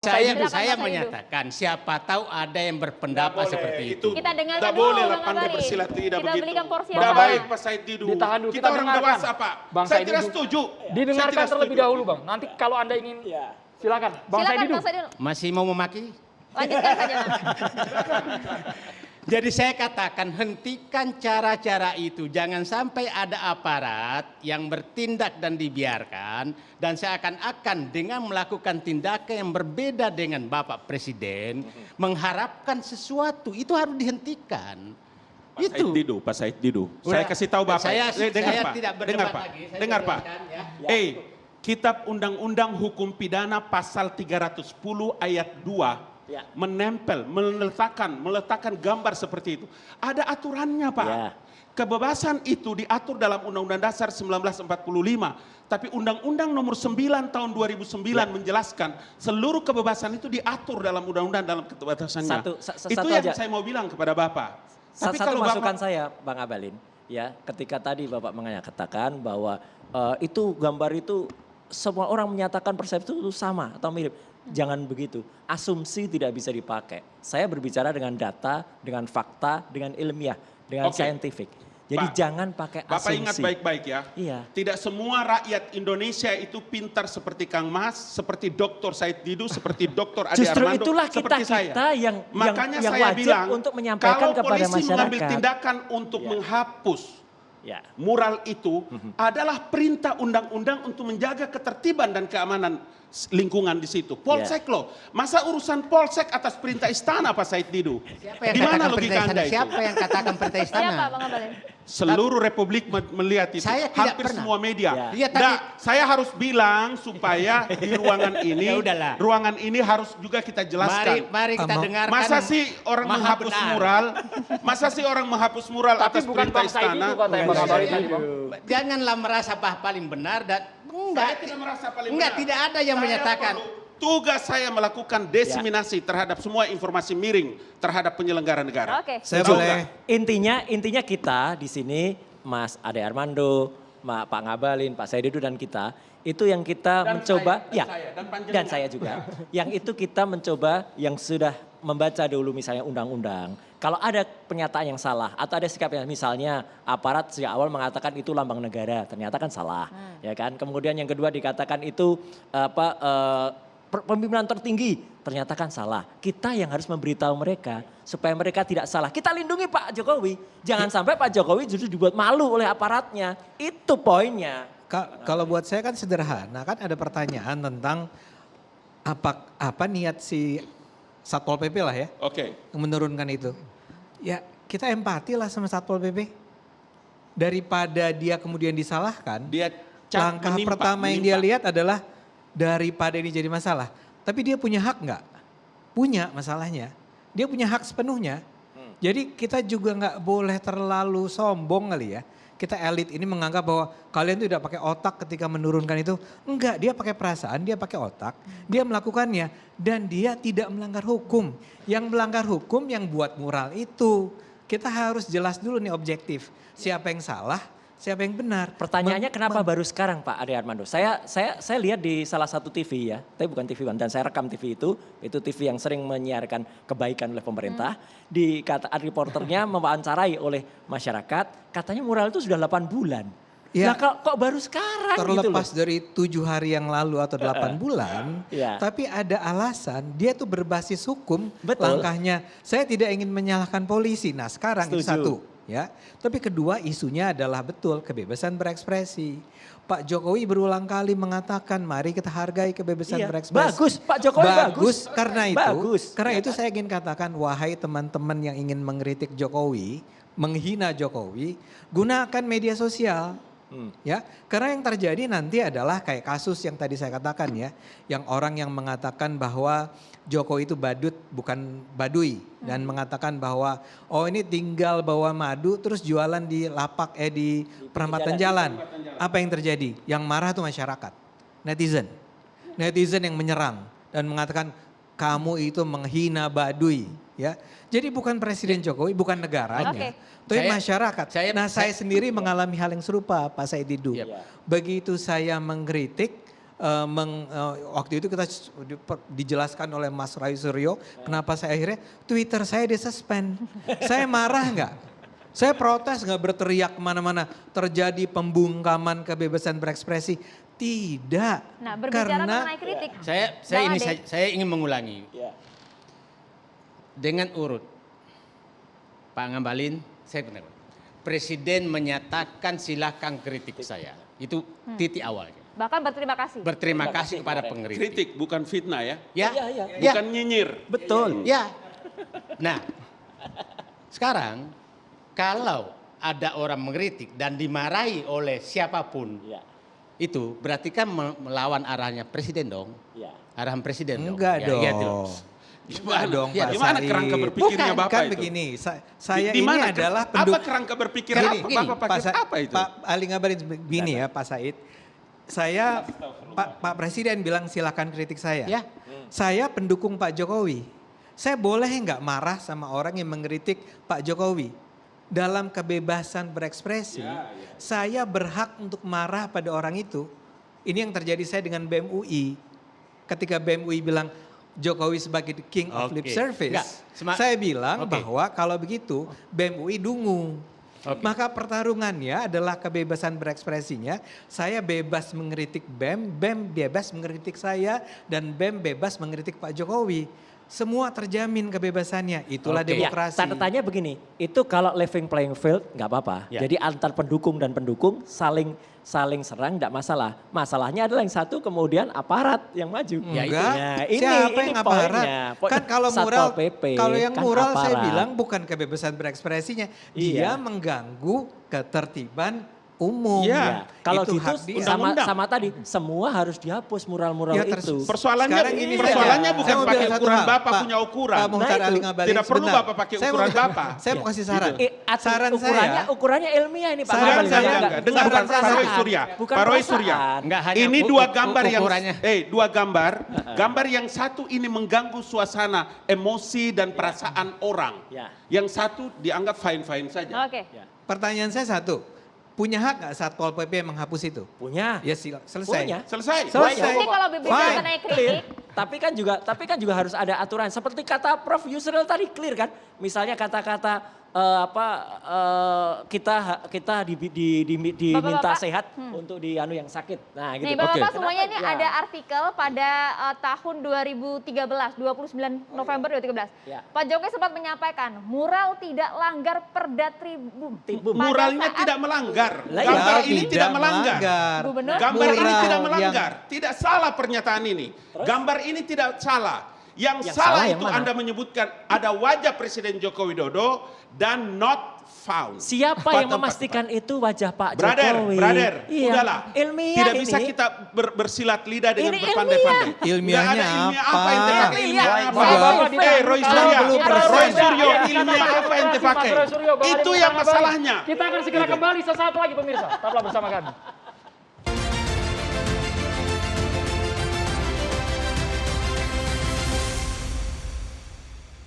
Saya menyatakan siapa tahu ada yang berpendapat seperti itu. Kita dengarkan dulu, boleh lah pandai bersilat tidak begitu. Kita belikan porsi Udah yang baik Pak Said Didu. Ditahan dulu. Kita orang dewasa Pak. Saya tidak setuju. Didengarkan terlebih dahulu Bang. Nanti kalau Anda ingin silakan. Bang Said Didu. Masih mau memaki? Lanjutkan saja Bang. Jadi saya katakan hentikan cara-cara itu. Jangan sampai ada aparat yang bertindak dan dibiarkan. Dan seakan-akan dengan melakukan tindakan yang berbeda dengan Bapak Presiden. Mengharapkan sesuatu. Itu harus dihentikan. Pak Said Didu. Saya kasih tahu Bapak. Saya Pak. tidak berdebat lagi. Dengar Pak. Kitab Undang-Undang Hukum Pidana pasal 310 ayat 2. Menempel, meletakkan gambar seperti itu. Ada aturannya Pak. Kebebasan itu diatur dalam Undang-Undang Dasar 1945. Tapi Undang-Undang nomor 9 tahun 2009 menjelaskan seluruh kebebasan itu diatur dalam Undang-Undang dalam kebebasannya. Itu yang aja. Saya mau bilang kepada Bapak. Tapi kalau masukan saya Bang Abalin, ya ketika tadi Bapak mengatakan bahwa itu gambar itu semua orang menyatakan persepsi itu sama atau mirip. Jangan begitu, asumsi tidak bisa dipakai. Saya berbicara dengan data, dengan fakta, dengan ilmiah, dengan saintifik. Jadi jangan pakai asumsi. Bapak ingat baik-baik ya, tidak semua rakyat Indonesia itu pintar seperti Kang Mas, seperti Dr. Said Didu, seperti Dr. Ade Justru Armando, itulah seperti saya. yang Makanya yang saya wajib bilang, untuk menyampaikan kalau kepada polisi masyarakat. mengambil tindakan untuk menghapus mural itu adalah perintah undang-undang untuk menjaga ketertiban dan keamanan lingkungan di situ. Polsek loh. Masa urusan polsek atas perintah istana Pak Said Didu? Di mana logika Anda itu? Siapa yang katakan perintah istana? Siapa Bang Abalin? Seluruh Republik melihat itu. Saya hampir pernah. semua media. Nah, saya harus bilang supaya di ruangan ini, ruangan ini harus juga kita jelaskan. Mari kita dengarkan. Masa sih orang menghapus mural? Masa sih orang menghapus mural atas perintah istana? Janganlah merasa paling benar dan tidak ada yang menyatakan. Tugas saya melakukan desiminasi terhadap semua informasi miring terhadap penyelenggara negara. Saya boleh. Intinya kita di sini, Mas Ade Armando, Pak Ngabalin, Pak Said Didu dan kita, itu yang kita mencoba, dan saya juga. Yang itu kita mencoba yang sudah membaca dulu misalnya undang-undang. Kalau ada pernyataan yang salah atau ada sikap yang misalnya aparat sejak awal mengatakan itu lambang negara, ternyata kan salah, ya kan. Kemudian yang kedua dikatakan itu pemimpinan tertinggi, ternyata kan salah. Kita yang harus memberitahu mereka supaya mereka tidak salah. Kita lindungi Pak Jokowi, jangan sampai Pak Jokowi justru dibuat malu oleh aparatnya. Itu poinnya. Kalau buat saya kan sederhana, kan ada pertanyaan tentang apa niat si Satpol PP lah ya, menurunkan itu. Ya kita empati lah sama Satpol PP. Daripada dia kemudian disalahkan, langkah pertama yang dia lihat adalah daripada ini jadi masalah. Tapi dia punya hak nggak? Punya masalahnya. Dia punya hak sepenuhnya. Jadi kita juga nggak boleh terlalu sombong kali ya. Kita elit ini menganggap bahwa kalian tuh tidak pakai otak ketika menurunkan itu. Enggak, dia pakai perasaan, dia pakai otak. Dia melakukannya dan dia tidak melanggar hukum. Yang melanggar hukum yang buat mural itu. Kita harus jelas dulu nih objektif. Siapa yang salah, siapa yang benar. Pertanyaannya kenapa baru sekarang Pak Ade Armando? Saya lihat di salah satu TV ya, tapi bukan TV One. Dan saya rekam TV itu TV yang sering menyiarkan kebaikan oleh pemerintah. Di kata reporternya mewawancarai oleh masyarakat, katanya mural itu sudah 8 bulan. Ya, nah kok baru sekarang terlepas gitu dari 7 hari yang lalu atau 8 bulan, tapi ada alasan dia tuh berbasis hukum. Langkahnya. Saya tidak ingin menyalahkan polisi. Nah sekarang itu satu. Ya, tapi kedua isunya adalah betul kebebasan berekspresi. Pak Jokowi berulang kali mengatakan mari kita hargai kebebasan berekspresi. Bagus, Pak Jokowi bagus. Karena itu saya ingin katakan wahai teman-teman yang ingin mengkritik Jokowi, menghina Jokowi, gunakan media sosial. Ya, karena yang terjadi nanti adalah kayak kasus yang tadi saya katakan ya, yang orang yang mengatakan bahwa Jokowi itu badut bukan baduy dan mengatakan bahwa oh ini tinggal bawa madu terus jualan di lapak di perempatan jalan. Apa yang terjadi? Yang marah itu masyarakat, netizen yang menyerang dan mengatakan kamu itu menghina baduy ya. Jadi bukan Presiden Jokowi, bukan negaranya. Tapi masyarakat. Saya sendiri mengalami hal yang serupa Pak Said Didu. Begitu saya mengkritik waktu itu kita dijelaskan oleh Mas Ray Suryo, kenapa saya akhirnya Twitter saya disuspend. Saya marah nggak? Saya protes nggak, berteriak kemana-mana, terjadi pembungkaman kebebasan berekspresi? Tidak. Nah, berbicara karena mengenai kritik. Saya ingin mengulangi. Dengan urut, Pak Ngabalin, saya benar. Presiden menyatakan silakan kritik saya. Itu titik awalnya. Bahkan berterima kasih. Berterima kasih kepada pengkritik. Kritik bukan fitnah ya. Ya, Bukan nyinyir. Betul. ya. Nah, sekarang kalau ada orang mengkritik dan dimarahi oleh siapapun, itu berarti kan melawan arahnya presiden dong. Arahan presiden dong. enggak dong. Gitu. Enggak dong, Pak Gimana Said. kerangka berpikirnya Bukan, Bapak kan itu? begini, saya Di ini mana adalah apa kerangka berpikiran Gini, Bapak pakai apa itu? Pak Ali Ngabalin begini ya Pak Said. Saya, Pak Presiden bilang silakan kritik saya. Ya. Saya pendukung Pak Jokowi. Saya boleh nggak marah sama orang yang mengkritik Pak Jokowi? Dalam kebebasan berekspresi, saya berhak untuk marah pada orang itu. Ini yang terjadi saya dengan BEM UI. Ketika BEM UI bilang Jokowi sebagai the king of lip service. Saya bilang bahwa kalau begitu BEM UI dungu. Maka pertarungannya adalah kebebasan berekspresinya. Saya bebas mengkritik BEM, BEM bebas mengkritik saya, dan BEM bebas mengkritik Pak Jokowi. Semua terjamin kebebasannya, itulah demokrasi. Tanda tanya begini, itu kalau level playing field nggak apa-apa. Jadi antar pendukung dan pendukung saling serang nggak masalah. Masalahnya adalah yang satu kemudian aparat yang maju. Enggak, ini siapa yang aparat? poinnya. Kan kalau Satpol mural, PP, kalau yang kan mural saya aparat. bilang bukan kebebasan berekspresinya. Dia mengganggu ketertiban umum. Iya. Kalau Itu gitu hak dia. sama tadi, semua harus dihapus mural-mural Ya, itu. Sekarang ini persoalannya saya bukan mau pakai bilang satu ukuran hal, Bapak Pak. punya ukuran. Pak Muhtar Nah, Ali itu. Ngabalin, Tidak perlu sebentar. Bapak pakai Saya ukuran mau- Bapak. Saya mau kasih saran. Saran Saran ukurannya ilmiah ini Pak Saran Ngabalin. saya- Enggak, Dengar saran Pak saya- Roy Surya. Bukan Pak Roy perasaan. Surya. Enggak hanya Ini dua gambar yang ukurannya. dua gambar. Gambar yang satu ini mengganggu suasana, emosi dan perasaan orang. Ya. Yang satu dianggap fine-fine saja. Oke. Pertanyaan saya satu, punya hak nggak Satpol PP menghapus itu? Punya. Ya selesai. Punya. Selesai. Selesai. Jadi kalau berbicara Fine. mengenai kritik, Tapi kan juga harus ada aturan. Seperti kata Prof Yusril tadi clear kan. Misalnya kata-kata kita diminta Bapak-bapak, sehat untuk yang sakit. Nah, gitu. nih Bapak-Bapak Oke. semuanya ini Ya. ada artikel pada tahun 2013, 29 November 2013. Ya. Pak Jokowi sempat menyampaikan mural tidak langgar perda tribun. Pada Muralnya saat tidak melanggar. Lah, Gambar Ya, ini tidak melanggar. Gubernur Gambar ini Mural tidak yang- melanggar. Tidak salah pernyataan ini. Gambar ini tidak salah. Yang Yang salah salah yang itu mana? Anda menyebutkan ada wajah Presiden Joko Widodo dan not found. Siapa Pada yang memastikan itu wajah Pak Brother, Jokowi? brother, Iya. udahlah. Ilmiah Tidak ini. bisa kita bersilat lidah dengan Ini berpandai-pandai. Ilmiahnya Nggak ada ilmiah apa? apa yang dipakai? Ilmiah. Ilmiah apa? Bapak-bapak Eh, Roy kalau Surya, belum Roy persen. Suryo, Iya, ilmiah kita apa yang Mas dipakai? Roy Suryo, Bang Ali Itu Muhtar yang Ngabalin. masalahnya. Kita akan segera kembali sesaat lagi pemirsa. Tetaplah bersama kami.